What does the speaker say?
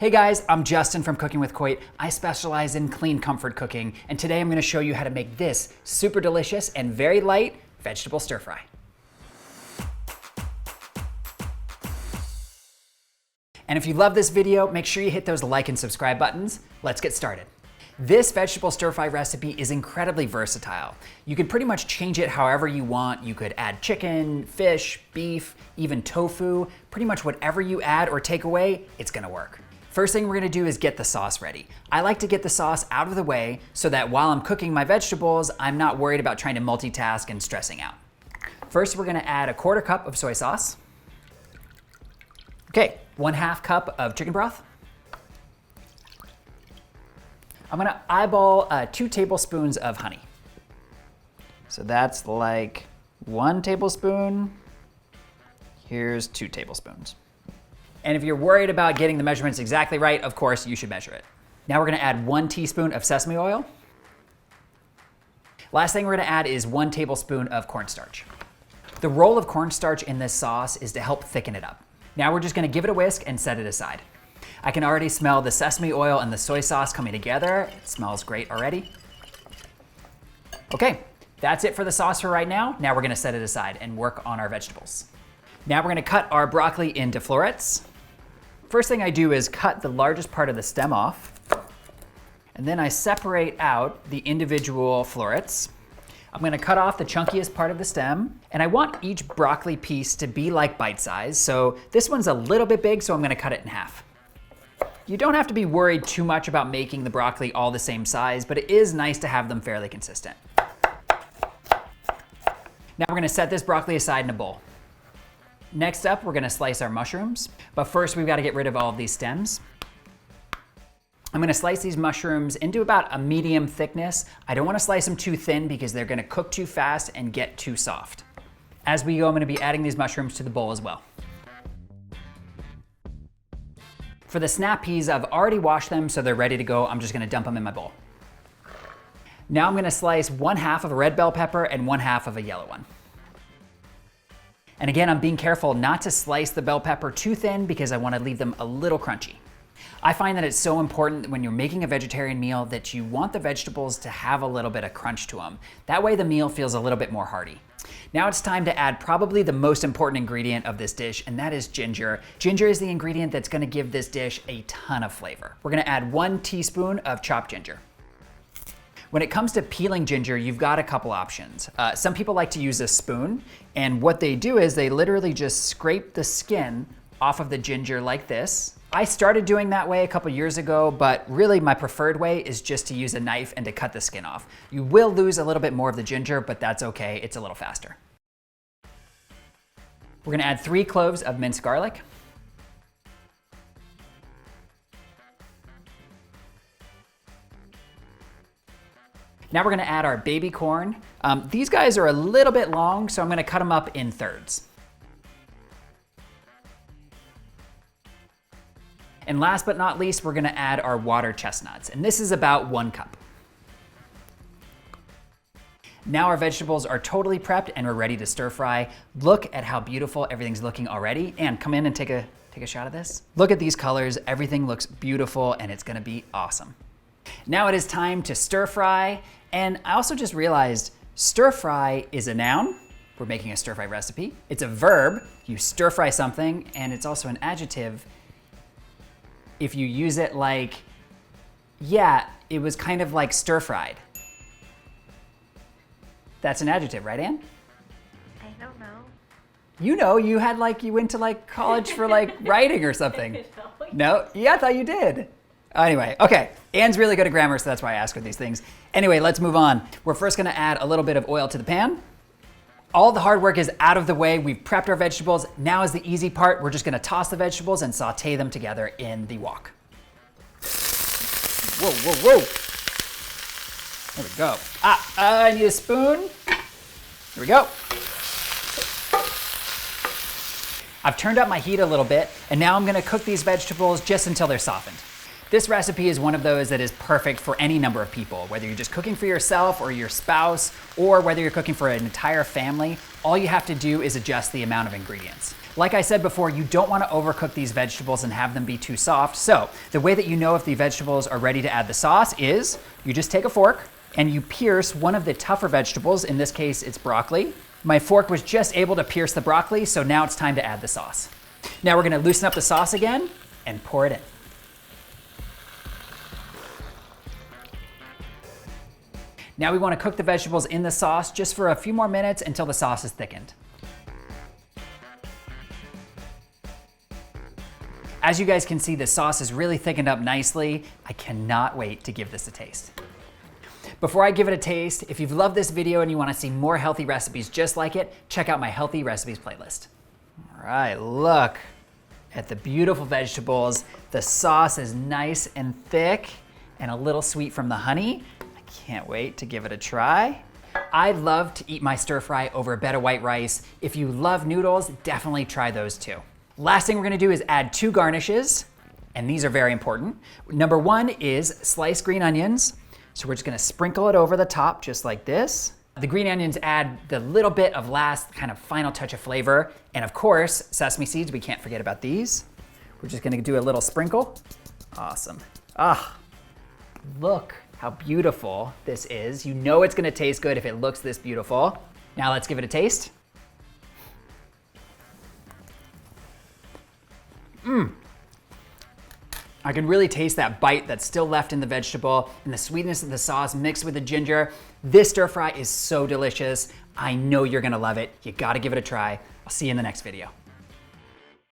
Hey guys, I'm Justin from Cooking with Coit. I specialize in clean comfort cooking, and today I'm going to show you how to make this super delicious and very light vegetable stir fry. And if you love this video, make sure you hit those like and subscribe buttons. Let's get started. This vegetable stir fry recipe is incredibly versatile. You can pretty much change it however you want. You could add chicken, fish, beef, even tofu. Pretty much whatever you add or take away, it's gonna work. First thing we're gonna do is get the sauce ready. I like to get the sauce out of the way so that while I'm cooking my vegetables, I'm not worried about trying to multitask and stressing out. First, we're gonna add a 1/4 cup of soy sauce. Okay, 1/2 cup of chicken broth. I'm gonna eyeball 2 tablespoons of honey. So that's like 1 tablespoon. Here's 2 tablespoons. And if you're worried about getting the measurements exactly right, of course, you should measure it. Now we're gonna add 1 teaspoon of sesame oil. Last thing we're gonna add is 1 tablespoon of cornstarch. The role of cornstarch in this sauce is to help thicken it up. Now we're just gonna give it a whisk and set it aside. I can already smell the sesame oil and the soy sauce coming together. It smells great already. Okay, that's it for the sauce for right now. Now we're gonna set it aside and work on our vegetables. Now we're gonna cut our broccoli into florets. First thing I do is cut the largest part of the stem off, and then I separate out the individual florets. I'm gonna cut off the chunkiest part of the stem, and I want each broccoli piece to be like bite size, so this one's a little bit big, so I'm gonna cut it in half. You don't have to be worried too much about making the broccoli all the same size, but it is nice to have them fairly consistent. Now we're gonna set this broccoli aside in a bowl. Next up, we're gonna slice our mushrooms, but first we've gotta get rid of all of these stems. I'm gonna slice these mushrooms into about a medium thickness. I don't wanna slice them too thin because they're gonna cook too fast and get too soft. As we go, I'm gonna be adding these mushrooms to the bowl as well. For the snap peas, I've already washed them, so they're ready to go. I'm just gonna dump them in my bowl. Now I'm gonna slice 1/2 of a red bell pepper and 1/2 of a yellow one. And again, I'm being careful not to slice the bell pepper too thin because I wanna leave them a little crunchy. I find that it's so important when you're making a vegetarian meal that you want the vegetables to have a little bit of crunch to them. That way the meal feels a little bit more hearty. Now it's time to add probably the most important ingredient of this dish, and that is ginger. Ginger is the ingredient that's gonna give this dish a ton of flavor. We're gonna add 1 teaspoon of chopped ginger. When it comes to peeling ginger, you've got a couple options. Some people like to use a spoon, and what they do is they literally just scrape the skin off of the ginger like this. I started doing that way a couple years ago, but really my preferred way is just to use a knife and to cut the skin off. You will lose a little bit more of the ginger, but that's okay, it's a little faster. We're gonna add 3 cloves of minced garlic. Now we're gonna add our baby corn. These guys are a little bit long, so I'm gonna cut them up in thirds. And last but not least, we're gonna add our water chestnuts, and this is about 1 cup. Now our vegetables are totally prepped and we're ready to stir fry. Look at how beautiful everything's looking already. And come in and take a shot of this. Look at these colors, everything looks beautiful and it's gonna be awesome. Now it is time to stir fry, and I also just realized stir fry is a noun. We're making a stir fry recipe. It's a verb, you stir fry something, and it's also an adjective if you use it like, yeah, it was kind of like stir-fried. That's an adjective, right, Anne? I don't know. You know, you went to like college for like writing or something. No? Yeah, I thought you did. Anyway, okay. Anne's really good at grammar, so that's why I ask her these things. Anyway, let's move on. We're first gonna add a little bit of oil to the pan. All the hard work is out of the way. We've prepped our vegetables. Now is the easy part. We're just gonna toss the vegetables and saute them together in the wok. Whoa, whoa, whoa. There we go. I need a spoon. Here we go. I've turned up my heat a little bit, and now I'm gonna cook these vegetables just until they're softened. This recipe is one of those that is perfect for any number of people, whether you're just cooking for yourself or your spouse, or whether you're cooking for an entire family. All you have to do is adjust the amount of ingredients. Like I said before, you don't want to overcook these vegetables and have them be too soft. So the way that you know if the vegetables are ready to add the sauce is you just take a fork and you pierce one of the tougher vegetables. In this case, it's broccoli. My fork was just able to pierce the broccoli, so now it's time to add the sauce. Now we're gonna loosen up the sauce again and pour it in. Now we wanna cook the vegetables in the sauce just for a few more minutes until the sauce is thickened. As you guys can see, the sauce is really thickened up nicely. I cannot wait to give this a taste. Before I give it a taste, if you've loved this video and you want to see more healthy recipes just like it, check out my healthy recipes playlist. All right, look at the beautiful vegetables. The sauce is nice and thick and a little sweet from the honey. I can't wait to give it a try. I love to eat my stir fry over a bed of white rice. If you love noodles, definitely try those too. Last thing we're gonna do is add 2 garnishes, and these are very important. Number 1 is sliced green onions. So we're just gonna sprinkle it over the top just like this. The green onions add the little bit of last kind of final touch of flavor. And of course, sesame seeds, we can't forget about these. We're just gonna do a little sprinkle. Awesome. Ah, look how beautiful this is. You know it's gonna taste good if it looks this beautiful. Now let's give it a taste. I can really taste that bite that's still left in the vegetable and the sweetness of the sauce mixed with the ginger. This stir fry is so delicious. I know you're gonna love it. You gotta give it a try. I'll see you in the next video.